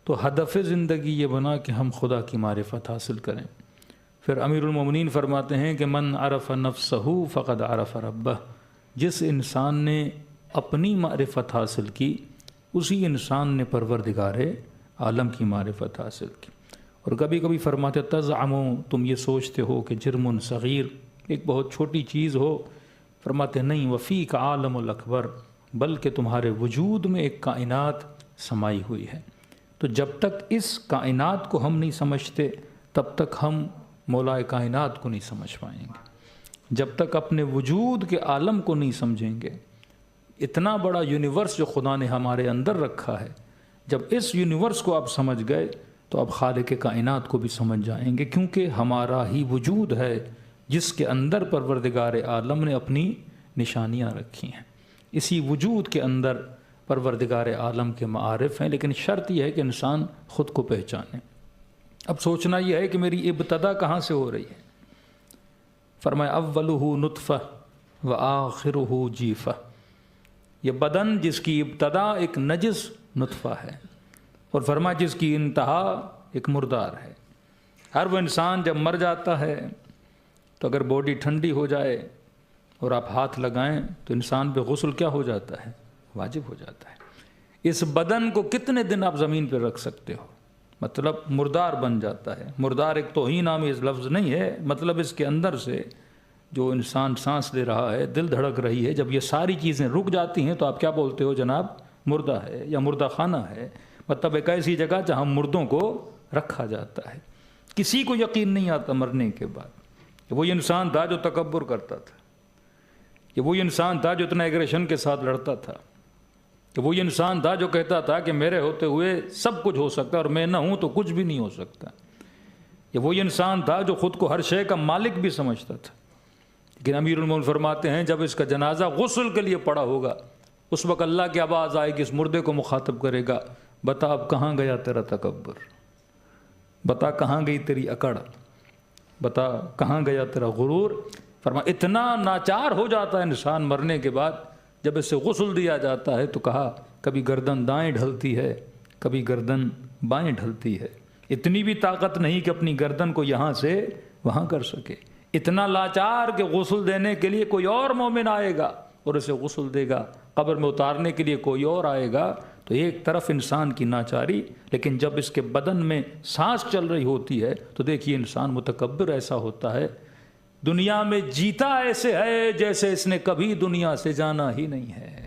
تو ہدف زندگی یہ بنا کہ ہم خدا کی معرفت حاصل کریں۔ پھر امیر المومنین فرماتے ہیں کہ من عرف نفسہ فقد عرف ربہ، جس انسان نے اپنی معرفت حاصل کی اسی انسان نے پروردگار عالم کی معرفت حاصل کی۔ اور کبھی کبھی فرماتے تزعمو، تم یہ سوچتے ہو کہ جرم صغیر ایک بہت چھوٹی چیز ہو، فرماتے نہیں، وفیک عالم الاکبر، بلکہ تمہارے وجود میں ایک کائنات سمائی ہوئی ہے۔ تو جب تک اس کائنات کو ہم نہیں سمجھتے تب تک ہم مولا کائنات کو نہیں سمجھ پائیں گے۔ جب تک اپنے وجود کے عالم کو نہیں سمجھیں گے، اتنا بڑا یونیورس جو خدا نے ہمارے اندر رکھا ہے، جب اس یونیورس کو آپ سمجھ گئے تو آپ خالق کائنات کو بھی سمجھ جائیں گے، کیونکہ ہمارا ہی وجود ہے جس کے اندر پروردگار عالم نے اپنی نشانیاں رکھی ہیں۔ اسی وجود کے اندر پروردگار عالم کے معارف ہیں، لیکن شرط یہ ہے کہ انسان خود کو پہچانے۔ اب سوچنا یہ ہے کہ میری ابتدا کہاں سے ہو رہی ہے؟ فرمایا اولہ نطفہ وآخرہ جیفہ، یہ بدن جس کی ابتدا ایک نجس نطفہ ہے، اور فرمایا جس کی انتہا ایک مردار ہے۔ ہر وہ انسان جب مر جاتا ہے تو اگر باڈی ٹھنڈی ہو جائے اور آپ ہاتھ لگائیں تو انسان پہ غسل کیا ہو جاتا ہے؟ واجب ہو جاتا ہے۔ اس بدن کو کتنے دن آپ زمین پہ رکھ سکتے ہو؟ مطلب مردار بن جاتا ہے۔ مردار ایک توہین آمیز لفظ نہیں ہے، مطلب اس کے اندر سے جو انسان سانس لے رہا ہے، دل دھڑک رہی ہے، جب یہ ساری چیزیں رک جاتی ہیں تو آپ کیا بولتے ہو؟ جناب مردہ ہے یا مردہ خانہ ہے۔ مطلب ایک ایسی جگہ جہاں مردوں کو رکھا جاتا ہے۔ کسی کو یقین نہیں آتا مرنے کے بعد کہ وہی انسان تھا جو تکبر کرتا تھا، کہ وہی انسان تھا جو اتنا ایگریشن کے ساتھ لڑتا تھا، کہ وہی انسان تھا جو کہتا تھا کہ میرے ہوتے ہوئے سب کچھ ہو سکتا ہے اور میں نہ ہوں تو کچھ بھی نہیں ہو سکتا۔ یہ وہی انسان تھا جو خود کو ہر شے کا مالک بھی سمجھتا تھا۔ لیکن امیر المومنین فرماتے ہیں جب اس کا جنازہ غسل کے لیے پڑا ہوگا، اس وقت اللہ کی آواز آئے گی، اس مردے کو مخاطب کرے گا، بتا اب کہاں گیا تیرا تکبر، بتا کہاں گئی تیری اکڑ، بتا کہاں گیا تیرا غرور۔ فرمایا اتنا ناچار ہو جاتا ہے انسان مرنے کے بعد، جب اسے غسل دیا جاتا ہے تو کہا کبھی گردن دائیں ڈھلتی ہے، کبھی گردن بائیں ڈھلتی ہے، اتنی بھی طاقت نہیں کہ اپنی گردن کو یہاں سے وہاں کر سکے۔ اتنا لاچار کہ غسل دینے کے لیے کوئی اور مومن آئے گا اور اسے غسل دے گا، قبر میں اتارنے کے لیے کوئی اور آئے گا۔ تو ایک طرف انسان کی ناچاری، لیکن جب اس کے بدن میں سانس چل رہی ہوتی ہے تو دیکھیے انسان متکبر ایسا ہوتا ہے، دنیا میں جیتا ایسے ہے جیسے اس نے کبھی دنیا سے جانا ہی نہیں ہے۔